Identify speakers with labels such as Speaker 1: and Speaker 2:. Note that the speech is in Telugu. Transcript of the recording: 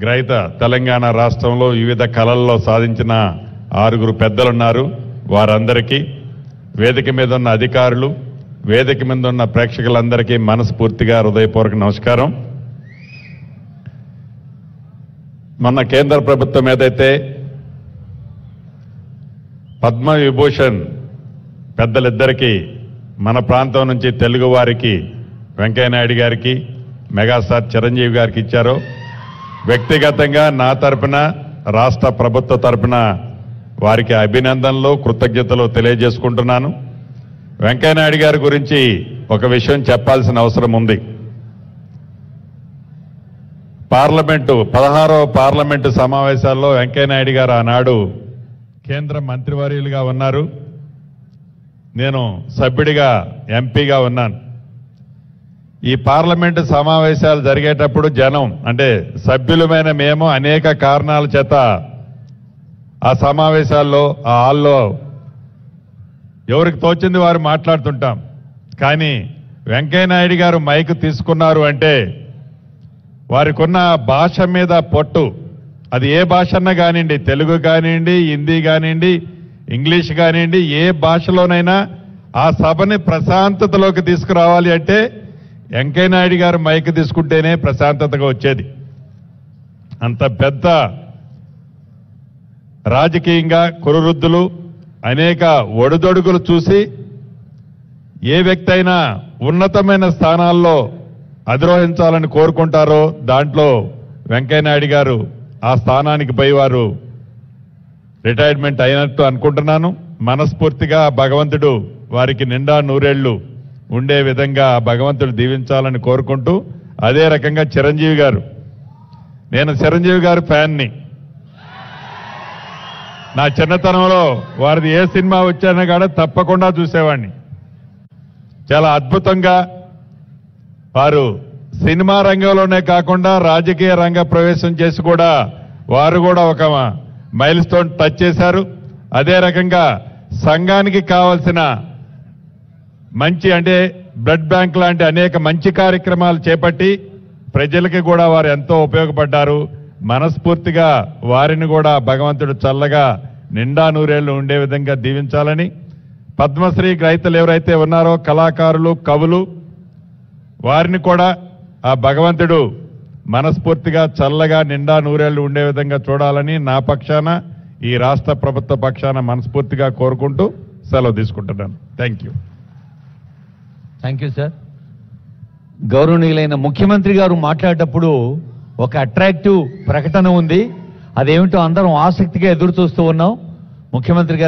Speaker 1: గ్రహీత తెలంగాణ రాష్ట్రంలో వివిధ కళల్లో సాధించిన 6 పెద్దలున్నారు. వారందరికీ వేదిక మీద ఉన్న అధికారులు, వేదిక మీద ఉన్న ప్రేక్షకులందరికీ మనస్ఫూర్తిగా హృదయపూర్వక నమస్కారం. మొన్న కేంద్ర ప్రభుత్వం ఏదైతే పద్మ విభూషణ్ పెద్దలిద్దరికీ మన ప్రాంతం నుంచి తెలుగు వారికి వెంకయ్యనాయుడు గారికి, మెగాస్టార్ చిరంజీవి గారికి ఇచ్చారో, వ్యక్తిగతంగా నా తరపున, రాష్ట్ర ప్రభుత్వ తరపున వారికి అభినందనలు, కృతజ్ఞతలు తెలియజేసుకుంటున్నాను. వెంకయ్యనాయుడు గారి గురించి ఒక విషయం చెప్పాల్సిన అవసరం ఉంది. 16వ పార్లమెంటు సమావేశాల్లో వెంకయ్యనాయుడు గారు ఆనాడు కేంద్ర మంత్రివర్యులుగా ఉన్నారు. నేను సభ్యుడిగా ఎంపీగా ఉన్నాను. ఈ పార్లమెంటు సమావేశాలు జరిగేటప్పుడు జనం అంటే సభ్యులమైన మేము అనేక కారణాల చేత ఆ సమావేశాల్లో, ఆ హాల్లో ఎవరికి తోచింది వారు మాట్లాడుతుంటాం. కానీ వెంకయ్యనాయుడు గారు మైక్ తీసుకున్నారు అంటే వారికి ఉన్న భాష మీద పొట్టు, అది ఏ భాష అన్నా కానివ్వండి, తెలుగు కానివ్వండి, హిందీ కానివ్వండి, ఇంగ్లీష్ కానివ్వండి, ఏ భాషలోనైనా ఆ సభని ప్రశాంతతలోకి తీసుకురావాలి అంటే వెంకయ్యనాయుడు గారు మైక్ తీసుకుంటేనే ప్రశాంతతగా వచ్చేది. అంత పెద్ద రాజకీయంగా కురువృద్ధులు, అనేక ఒడిదొడుగులు చూసి ఏ వ్యక్తి అయినా ఉన్నతమైన స్థానాల్లో అధిరోహించాలని కోరుకుంటారో దాంట్లో వెంకయ్యనాయుడు గారు ఆ స్థానానికి పోయి వారు రిటైర్మెంట్ అయినట్టు అనుకుంటున్నాను. మనస్ఫూర్తిగా భగవంతుడు వారికి నిండా నూరేళ్లు ఉండే విధంగా భగవంతుడు దీవించాలని కోరుకుంటూ, అదే రకంగా చిరంజీవి గారు, నేను చిరంజీవి గారి ఫ్యాన్ని. నా చిన్నతనంలో వారిది ఏ సినిమా వచ్చానో కూడా తప్పకుండా చూసేవాడిని. చాలా అద్భుతంగా వారు సినిమా రంగంలోనే కాకుండా రాజకీయ రంగ ప్రవేశం చేసి కూడా వారు కూడా ఒక మైల్ స్టోన్ టచ్ చేశారు. అదే రకంగా సంఘానికి కావాల్సిన మంచి అంటే బ్లడ్ బ్యాంక్ లాంటి అనేక మంచి కార్యక్రమాలు చేపట్టి ప్రజలకి కూడా వారు ఎంతో ఉపయోగపడ్డారు. మనస్ఫూర్తిగా వారిని కూడా భగవంతుడు చల్లగా నిండా నూరేళ్లు ఉండే విధంగా దీవించాలని, పద్మశ్రీ గ్రహీతలు ఎవరైతే ఉన్నారో కళాకారులు, కవులు, వారిని కూడా ఆ భగవంతుడు మనస్ఫూర్తిగా చల్లగా నిండా నూరేళ్లు ఉండే విధంగా చూడాలని నా పక్షాన, ఈ రాష్ట్ర ప్రభుత్వ పక్షాన మనస్ఫూర్తిగా కోరుకుంటూ సెలవు తీసుకుంటున్నాను. Thank you.
Speaker 2: Thank you sir. గౌరవనీయులైన ముఖ్యమంత్రి గారు మాట్లాడేటప్పుడు ఒక అట్రాక్టివ్ ప్రకటన ఉంది. అదేమిటో అందరం ఆసక్తిగా ఎదురు చూస్తూ ఉన్నాం. ముఖ్యమంత్రి గారు